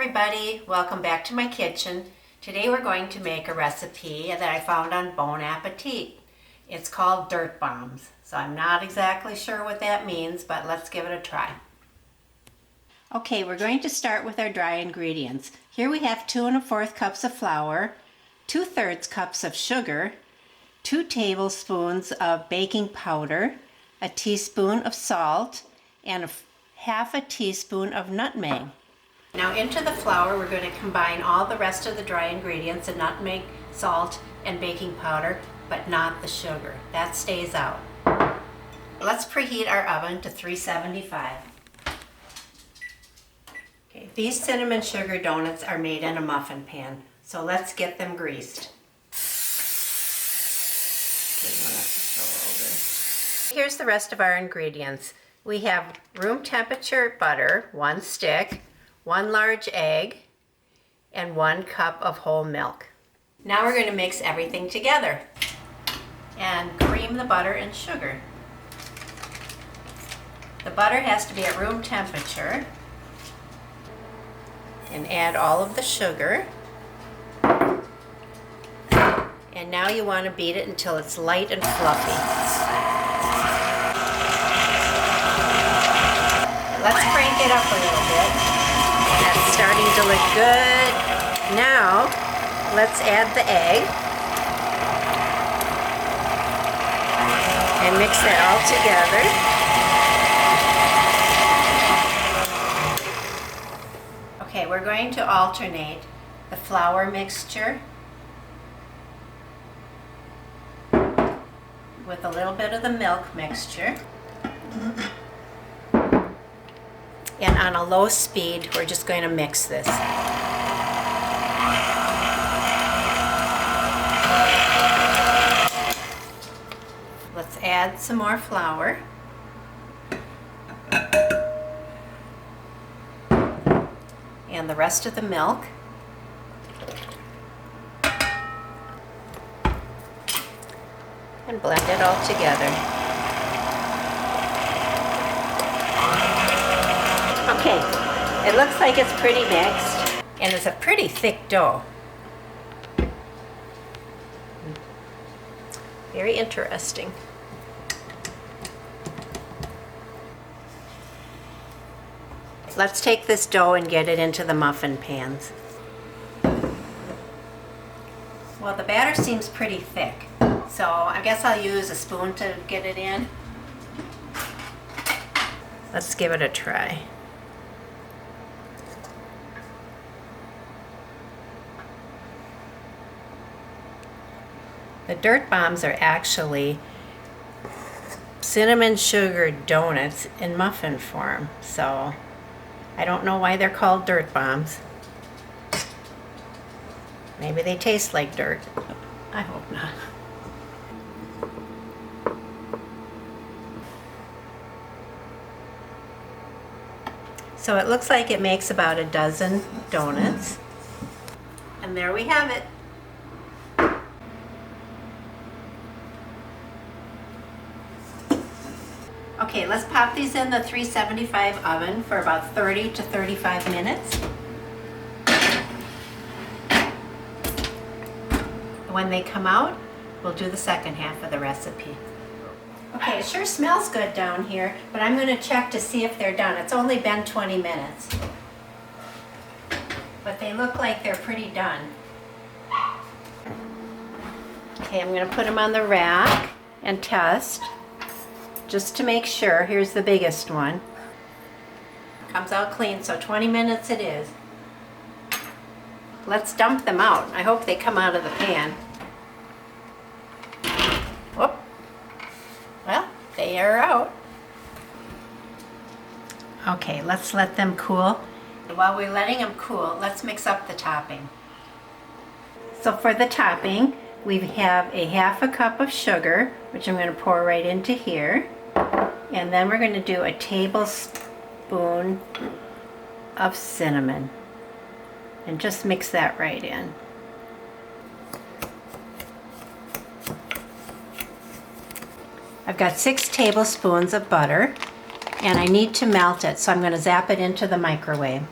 everybody, welcome back to my kitchen. Today we're going to make a recipe that I found on Bon Appetit. It's called dirt bombs, so I'm not exactly sure what that means, but let's give it a try. Okay, we're going to start with our dry ingredients. Here we have 2 1/4 cups of flour, 2/3 cups of sugar, 2 tablespoons of baking powder, a teaspoon of salt, and half a teaspoon of nutmeg. Now into the flour we're going to combine all the rest of the dry ingredients, the nutmeg, salt, and baking powder, but not the sugar. That stays out. Let's preheat our oven to 375. Okay, these cinnamon sugar donuts are made in a muffin pan, so let's get them greased. Here's the rest of our ingredients. We have room temperature butter, 1 stick, 1 large egg, and 1 cup of whole milk. Now we're going to mix everything together and cream the butter and sugar. The butter has to be at room temperature, and add all of the sugar. And now you want to beat it until it's light and fluffy. Let's crank it up a little bit. That's starting to look good. Now, let's add the egg. And mix that all together. Okay, we're going to alternate the flour mixture with a little bit of the milk mixture. And on a low speed, we're just going to mix this. Let's add some more flour. And the rest of the milk. And blend it all together. Okay, it looks like it's pretty mixed, and it's a pretty thick dough. Very interesting. Let's take this dough and get it into the muffin pans. Well, the batter seems pretty thick, so I guess I'll use a spoon to get it in. Let's give it a try. The dirt bombs are actually cinnamon sugar donuts in muffin form, so I don't know why they're called dirt bombs. Maybe they taste like dirt. I hope not. So it looks like it makes about a dozen donuts. And there we have it. Okay, let's pop these in the 375 oven for about 30 to 35 minutes. When they come out, we'll do the second half of the recipe. Okay, it sure smells good down here, but I'm going to check to see if they're done. It's only been 20 minutes. But they look like they're pretty done. Okay, I'm going to put them on the rack and test. Just to make sure. Here's the biggest one. Comes out clean, so 20 minutes it is. Let's dump them out. I hope they come out of the pan. Whoop. Well, they are out. Okay, let's let them cool. While we're letting them cool, let's mix up the topping. So for the topping, we have a half a cup of sugar, which I'm going to pour right into here. And then we're going to do a tablespoon of cinnamon. And just mix that right in. I've got 6 tablespoons of butter, and I need to melt it, so I'm going to zap it into the microwave.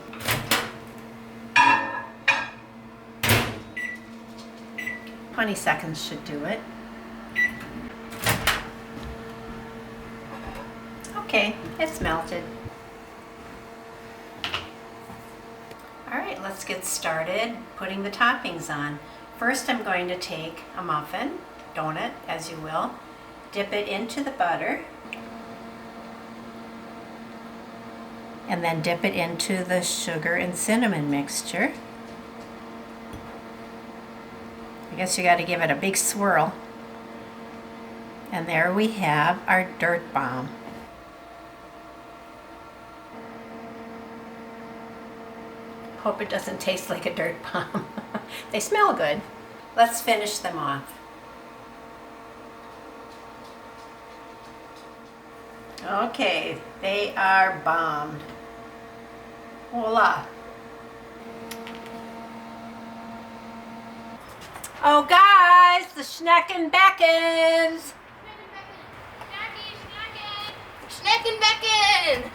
20 seconds should do it. Okay, it's melted. All right, let's get started putting the toppings on. First, I'm going to take a muffin, donut, as you will, dip it into the butter, and then dip it into the sugar and cinnamon mixture. I guess you got to give it a big swirl. And there we have our dirt bomb. Hope it doesn't taste like a dirt bomb. They smell good. Let's finish them off. Okay, they are bombed. Voila. Oh guys, the Schnecken Beckons! Schnecken Beckon!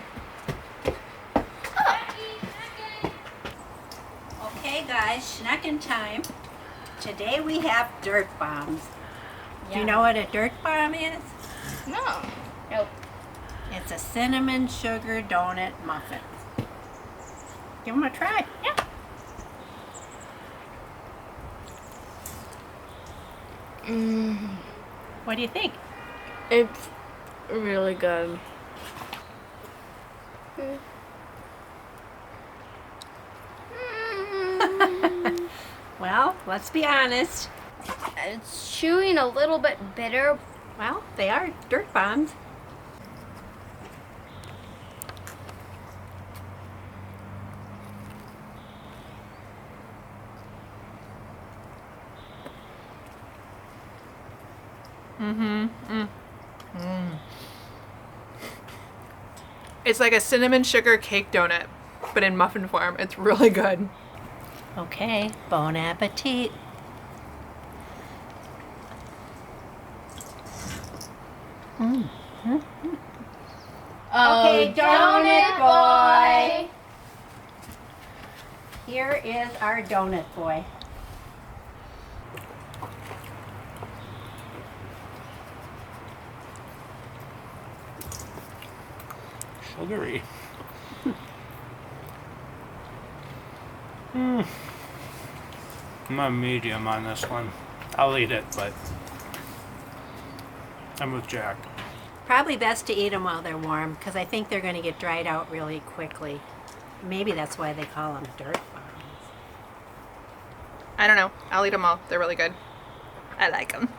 Okay guys, Schnecken time. Today we have dirt bombs. Do you know what a dirt bomb is? No. Nope. It's a cinnamon sugar donut muffin. Give them a try. Yeah. What do you think? It's really good. Well, let's be honest. It's chewing a little bit bitter. Well, they are dirt bombs. It's like a cinnamon sugar cake donut, but in muffin form. It's really good. Okay, bon appetit. Okay, donut boy. Here is our donut boy. Sugary. I'm a medium on this one. I'll eat it, but I'm with Jack. Probably best to eat them while they're warm because I think they're going to get dried out really quickly. Maybe that's why they call them dirt bombs. I don't know. I'll eat them all. They're really good. I like them.